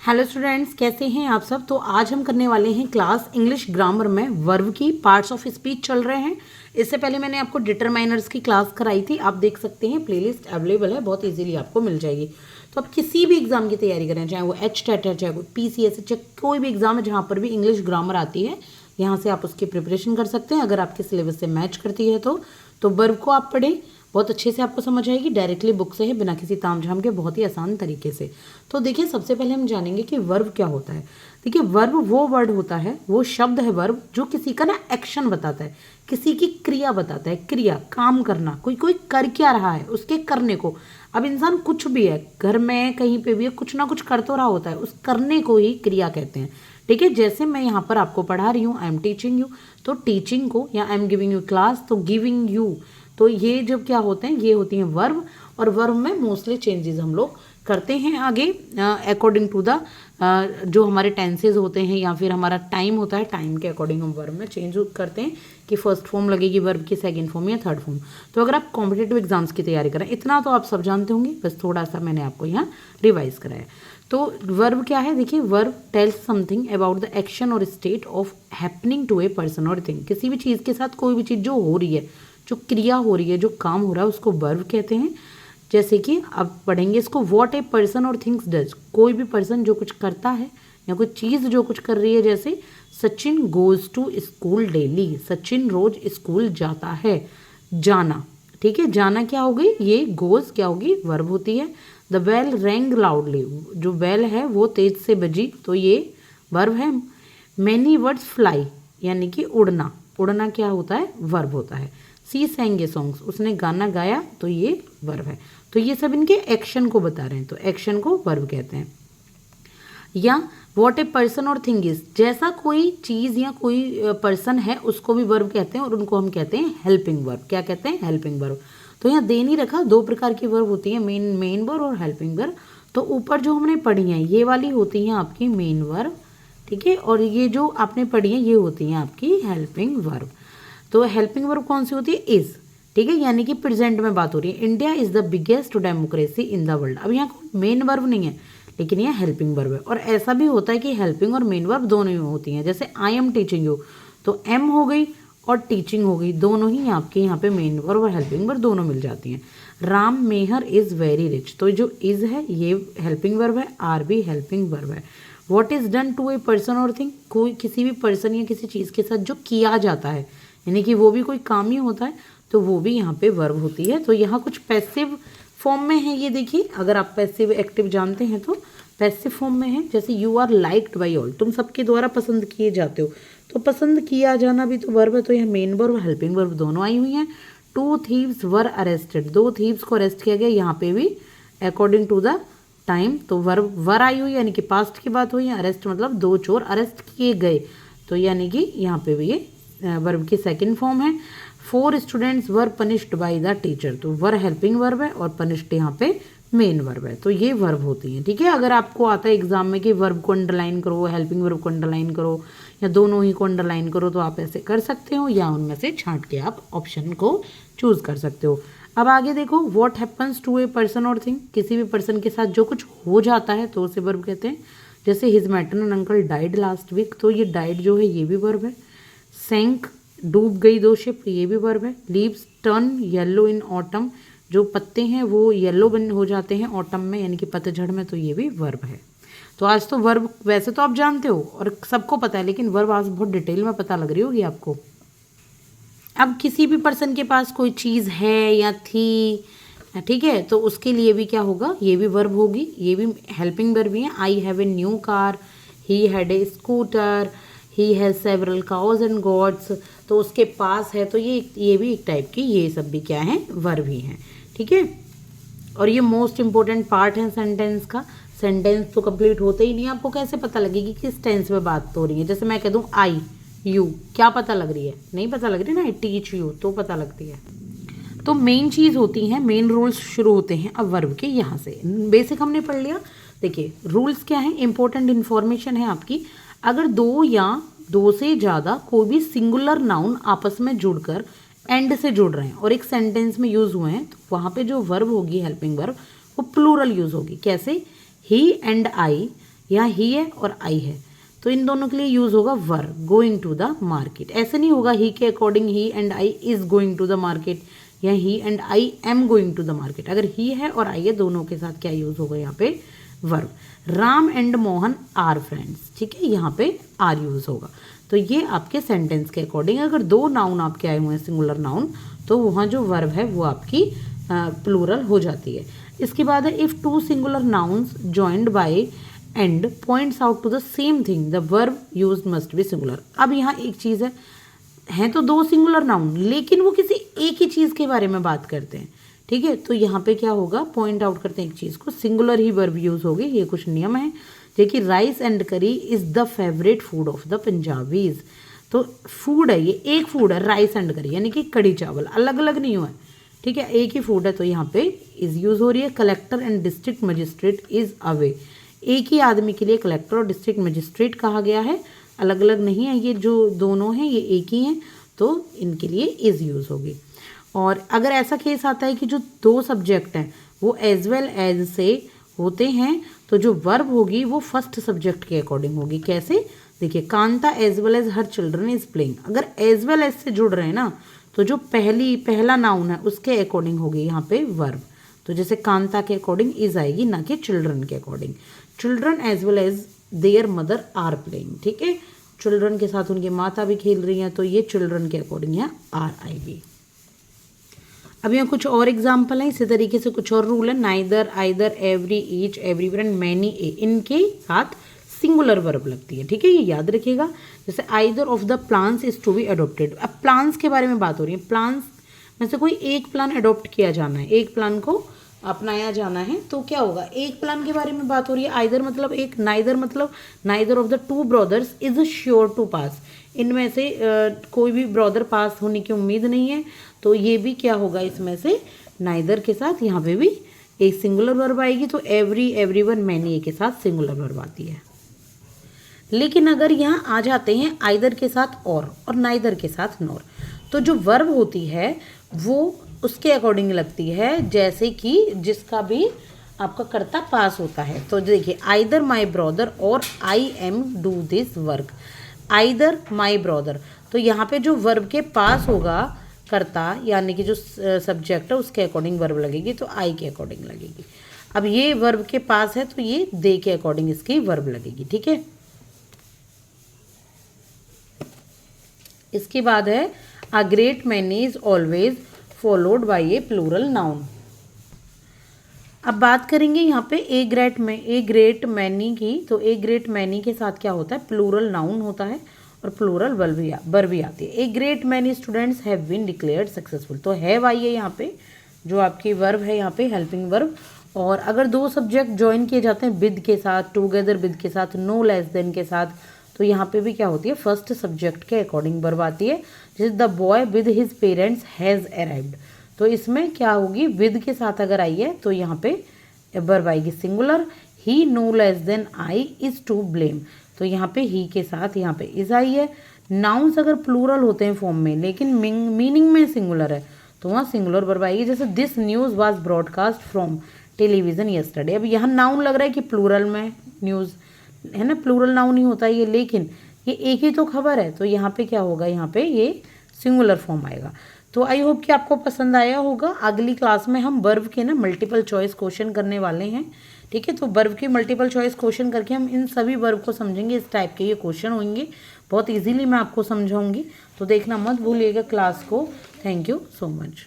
Hello students, कैसे हैं आप सब। तो आज हम करने वाले हैं क्लास इंग्लिश ग्रामर में वर्ब की पार्ट्स ऑफ स्पीच चल रहे हैं। इससे पहले मैंने आपको डिटरमाइनर्स की क्लास कराई थी, आप देख सकते हैं, प्लेलिस्ट अवेलेबल है, बहुत इजीली आपको मिल जाएगी। तो आप किसी भी एग्जाम की तैयारी करें, चाहे वो HTET है, चाहे वो PCS है, चाहे कोई भी एग्जाम है जहाँ पर भी इंग्लिश ग्रामर आती है, यहाँ से आप उसकी प्रिपरेशन कर सकते हैं। अगर आपके सिलेबस से मैच करती है तो वर्ब को आप पढ़ें, बहुत अच्छे से आपको समझ आएगी। डायरेक्टली बुक से है, बिना किसी तामझाम के, बहुत ही आसान तरीके से। तो देखिए, सबसे पहले हम जानेंगे कि वर्ब क्या होता है। देखिए, वर्ब वो वर्ड होता है, वो शब्द है वर्ब, जो किसी का ना एक्शन बताता है, किसी की क्रिया बताता है। क्रिया, काम करना, कोई कोई कर क्या रहा है, उसके करने को। अब इंसान कुछ भी है, घर में कहीं पे भी है, कुछ ना कुछ कर तो रहा होता है, उस करने को ही क्रिया कहते हैं। ठीक है, जैसे मैं यहाँ पर आपको पढ़ा रही हूँ, आई एम टीचिंग यू, तो टीचिंग को, या I am giving you class, तो गिविंग यू, तो ये जब क्या होते हैं, ये होती हैं वर्ब। और वर्ब में मोस्टली चेंजेस हम लोग करते हैं आगे अकॉर्डिंग टू द जो हमारे टेंसेज होते हैं, या फिर हमारा टाइम होता है, टाइम के अकॉर्डिंग हम वर्ब में चेंज करते हैं कि फर्स्ट फॉर्म लगेगी वर्ब की, सेकंड फॉर्म या थर्ड फॉर्म। तो अगर आप कॉम्पिटेटिव एग्जाम्स की तैयारी करें, इतना तो आप सब जानते होंगे, बस थोड़ा सा मैंने आपको यहाँ रिवाइज कराया। तो वर्ब क्या है, देखिए, verb tells something about the action और state of happening to a person और थिंग। किसी भी चीज़ के साथ कोई भी चीज़ जो हो रही है, जो क्रिया हो रही है, जो काम हो रहा है, उसको वर्ब कहते हैं। जैसे कि अब पढ़ेंगे इसको, व्हाट ए पर्सन और थिंग्स डज, कोई भी पर्सन जो कुछ करता है या कोई चीज़ जो कुछ कर रही है। जैसे Sachin goes to school daily, Sachin रोज स्कूल जाता है। जाना, ठीक है, जाना क्या हो गई, ये गोज क्या होगी, वर्ब होती है। द बेल रैंग लाउडली, जो बेल है वो तेज से बजी, तो ये वर्ब है। मैनी वर्ड्स फ्लाई, यानी कि उड़ना, उड़ना क्या होता है, वर्ब होता है। सी सेंग ए सॉन्ग्स, उसने गाना गाया, तो ये वर्ब है। तो ये सब इनके एक्शन को बता रहे हैं, तो एक्शन को वर्ब कहते हैं। या व्हाट ए पर्सन और थिंग इज, जैसा कोई चीज़ या कोई पर्सन है, उसको भी वर्ब कहते हैं, और उनको हम कहते हैं हेल्पिंग वर्ब। क्या कहते हैं, हेल्पिंग वर्ब। तो यहाँ दे नहीं रखा, दो प्रकार की वर्ब होती है, मेन वर्ब और हेल्पिंग वर्ब। तो ऊपर जो हमने पढ़ी है, ये वाली होती है आपकी मेन वर्ब, ठीक है, और ये जो आपने पढ़ी है, ये होती है आपकी हेल्पिंग वर्ब। तो हेल्पिंग वर्ब कौन सी होती है, इज, ठीक है, यानी कि प्रेजेंट में बात हो रही है। India is the biggest democracy in the world. अब यहाँ मेन वर्ब नहीं है, लेकिन ये हेल्पिंग वर्ब है। और ऐसा भी होता है कि हेल्पिंग और मेन वर्ब दोनों ही होती हैं। जैसे आई एम टीचिंग यू, तो एम हो गई और टीचिंग हो गई, दोनों ही आपके यहाँ पे मेन वर्ब और हेल्पिंग वर्ब दोनों मिल जाती हैं। Ram Mehar is very rich, तो जो इज है ये हेल्पिंग वर्ब है, आर भी हेल्पिंग वर्ब है। What is done to a person और थिंग, कोई किसी भी पर्सन या किसी चीज़ के साथ जो किया जाता है, यानी कि वो भी कोई काम ही होता है, तो वो भी यहाँ पे वर्ब होती है। तो यहाँ कुछ पैसिव फॉर्म में है, ये देखिए, अगर आप पैसिव एक्टिव जानते हैं तो पैसिव फॉर्म में है। जैसे you are liked by all, तुम सबके द्वारा पसंद किए जाते हो, तो पसंद किया जाना भी तो वर्ब है। तो यहाँ मेन वर्ब और हेल्पिंग वर्ब दोनों आई हुई हैं। टू थीव्स वर अरेस्टेड, दो थीव्स को अरेस्ट किया गया, यहाँ पे भी अकॉर्डिंग टू द टाइम, तो वर्ब वर आई हुई, यानी कि पास्ट की बात हुई है। अरेस्ट मतलब दो चोर अरेस्ट किए गए, तो यानी कि यहाँ पे भी ये वर्ब की सेकंड फॉर्म है। 4 students were punished by the teacher, तो वर हेल्पिंग वर्ब है और पनिश्ड यहाँ पे मेन वर्ब है। तो ये वर्ब होती है, ठीक है। अगर आपको आता है एग्जाम में कि वर्ब को अंडरलाइन करो, हेल्पिंग वर्ब को अंडरलाइन करो, या दोनों ही को अंडरलाइन करो, तो आप ऐसे कर सकते हो, या उनमें से छांट के आप ऑप्शन को चूज कर सकते हो। अब आगे देखो, what happens to a person और थिंग, किसी भी पर्सन के साथ जो कुछ हो जाता है, तो उसे वर्ब कहते हैं। जैसे his maternal uncle died last week, तो ये डाइड जो है ये भी वर्ब है। सैंक, डूब गई दो शिप, ये भी वर्ब है। Leaves turn yellow in autumn, जो पत्ते हैं वो येलो बन हो जाते हैं ऑटम में, यानी कि पतझड़ में, तो ये भी वर्ब है। तो आज तो वर्ब वैसे तो आप जानते हो और सबको पता है, लेकिन वर्ब आज बहुत डिटेल में पता लग रही होगी आपको। अब किसी भी पर्सन के पास कोई चीज़ है या थी, ठीक है, तो उसके लिए भी क्या होगा, ये भी वर्ब होगी, ये भी हेल्पिंग वर्ब ही है। I have a new car, he had a scooter, he has several cows and goats, तो उसके पास है, तो ये भी एक टाइप की, ये सब भी क्या है, वर्ब ही हैं, ठीक है। और ये मोस्ट इंपॉर्टेंट पार्ट है सेंटेंस का। सेंटेंस तो कंप्लीट होते ही नहीं, आपको कैसे पता लगेगी किस टेंस में बात हो रही है। जैसे मैं कह दूँ आई यू, क्या पता लग रही है, नहीं पता लग रही ना, आई टीच यू, तो पता लगती है। तो मेन चीज़ होती है, मेन रूल्स शुरू होते हैं अब वर्ब के यहाँ से। बेसिक हमने पढ़ लिया। देखिए रूल्स क्या है, इंपॉर्टेंट इन्फॉर्मेशन है आपकी। अगर दो या दो से ज़्यादा कोई भी सिंगुलर नाउन आपस में जुड़कर एंड से जुड़ रहे हैं और एक सेंटेंस में यूज़ हुए हैं, तो वहाँ पे जो वर्ब होगी हेल्पिंग वर्ब, वो प्लूरल यूज़ होगी। कैसे, ही एंड आई, यहाँ ही है और आई है, तो इन दोनों के लिए यूज़ होगा were, going to the market. ऐसे नहीं होगा ही के according he and I is going to the market या he and I am going to the market. अगर ही है और आई है दोनों के साथ क्या यूज़ होगा यहाँ पे, verb. Ram and Mohan are friends, ठीक है, यहाँ पे आर यूज़ होगा। तो ये आपके सेंटेंस के अकॉर्डिंग, अगर दो नाउन आपके आए हुए हैं सिंगुलर नाउन, तो वहाँ जो वर्ब है वो आपकी प्लूरल हो जाती है। इसके बाद है if two singular nouns joined by and points out to the same thing the verb use must be singular. अब यहाँ एक चीज़ है तो दो सिंगुलर नाउन, लेकिन वो किसी एक ही चीज़ के बारे में बात करते हैं, ठीक है। तो यहाँ पे क्या होगा, पॉइंट आउट करते हैं एक चीज़ को, सिंगुलर ही वर्ब यूज होगी। ये कुछ नियम है, जैसे राइस एंड करी is the favourite food of the Punjabis. तो फूड है, ये एक फूड है राइस एंड करी, यानी कि कड़ी चावल, अलग अलग नहीं हुआ है, ठीक है, एक ही फूड है। तो यहाँ पे इज़ यूज़ हो रही है। Collector and district magistrate is away, एक ही आदमी के लिए कलेक्टर और डिस्ट्रिक्ट मजिस्ट्रेट कहा गया है, अलग अलग नहीं है, ये जो दोनों हैं ये एक ही हैं, तो इनके लिए इज़ यूज़ होगी। और अगर ऐसा केस आता है कि जो दो सब्जेक्ट हैं वो एज वेल एज से होते हैं, तो जो वर्ब होगी वो फर्स्ट सब्जेक्ट के अकॉर्डिंग होगी। कैसे, देखिए, Kanta as well as her children is playing, अगर एज वेल एज से जुड़ रहे हैं ना, तो जो पहला नाउन है उसके अकॉर्डिंग होगी यहाँ पे वर्ब। तो जैसे कांता के अकॉर्डिंग इज आएगी, ना कि चिल्ड्रन के according. Children as well as their mother are playing, ठीक है, चिल्ड्रन के साथ उनकी माता भी खेल रही हैं, तो ये चिल्ड्रन के अकॉर्डिंग यहाँ आर आएगी। अब यहाँ कुछ और एग्जाम्पल हैं, इसी तरीके से कुछ और रूल है। Neither, either, every, each, everywhere and many, इनके साथ सिंगुलर वर्ब लगती है, ठीक है, ये याद रखिएगा। जैसे either of the plans is to be adopted, अब प्लान्स के बारे में बात हो रही है, प्लान्स में से कोई एक प्लान अडोप्ट किया जाना है, एक प्लान को अपनाया जाना है, तो क्या होगा, एक प्लान के बारे में बात हो रही है। आइदर मतलब एक, नाइदर मतलब neither of the two brothers is sure to pass, इनमें से कोई भी ब्रदर पास होने की उम्मीद नहीं है, तो ये भी क्या होगा, इसमें से नाइदर के साथ यहाँ पे भी एक सिंगुलर वर्ब आएगी। तो एवरी, एवरीवन, मैनी के साथ सिंगुलर वर्ब आती है। लेकिन अगर यहाँ आ जाते हैं आइदर के साथ और नाइदर के साथ नॉर, तो जो वर्ब होती है वो उसके अकॉर्डिंग लगती है, जैसे कि जिसका भी आपका कर्ता पास होता है। तो देखिए, आइदर माई ब्रदर और I am do this work, either my brother, तो यहाँ पे जो वर्ब के पास होगा कर्ता, यानी कि जो सब्जेक्ट है उसके अकॉर्डिंग वर्ब लगेगी, तो आई के अकॉर्डिंग लगेगी। अब ये वर्ब के पास है तो ये दे के अकॉर्डिंग इसकी वर्ब लगेगी, ठीक है। इसके बाद है a great many is always followed by a plural noun. अब बात करेंगे यहाँ पे ए ग्रेट मैनी की, तो ए ग्रेट मैनी के साथ क्या होता है, प्लूरल नाउन होता है और प्लूरल वर्ब भी आती है। A great many students have been declared successful, तो हैव आई है यहाँ पे, जो आपकी वर्ब है यहाँ पे हेल्पिंग वर्ब। और अगर दो सब्जेक्ट ज्वाइन किए जाते हैं विद के साथ, टुगेदर विद के साथ, नो लेस देन के साथ, तो यहाँ पे भी क्या होती है, फर्स्ट सब्जेक्ट के अकॉर्डिंग वर्ब आती है। जैसे the boy with his parents has arrived, तो इसमें क्या होगी, विद के साथ अगर आई है तो यहाँ पे वर्ब आएगी singular. He no less than I is to blame, तो यहाँ पे ही के साथ यहाँ पे इज आई है। नाउन्स अगर प्लूरल होते हैं फॉर्म में लेकिन मीनिंग में सिंगुलर है, तो वहाँ सिंगुलर वर्ब आएगी। जैसे this news was broadcast from television yesterday, अब यहाँ नाउन लग रहा है कि प्लूरल में न्यूज़ है ना, प्लूरल नाउन ही होता है ये, लेकिन ये एक ही तो खबर है, तो यहाँ पे क्या होगा, यहाँ पे ये सिंगुलर फॉर्म आएगा। तो आई होप कि आपको पसंद आया होगा। अगली क्लास में हम वर्ब के ना मल्टीपल चॉइस क्वेश्चन करने वाले हैं, ठीक है। तो वर्ब के मल्टीपल चॉइस क्वेश्चन करके हम इन सभी वर्ब को समझेंगे, इस टाइप के ये क्वेश्चन होंगे, बहुत इजीली मैं आपको समझाऊंगी, तो देखना मत भूलिएगा क्लास को। Thank you so much.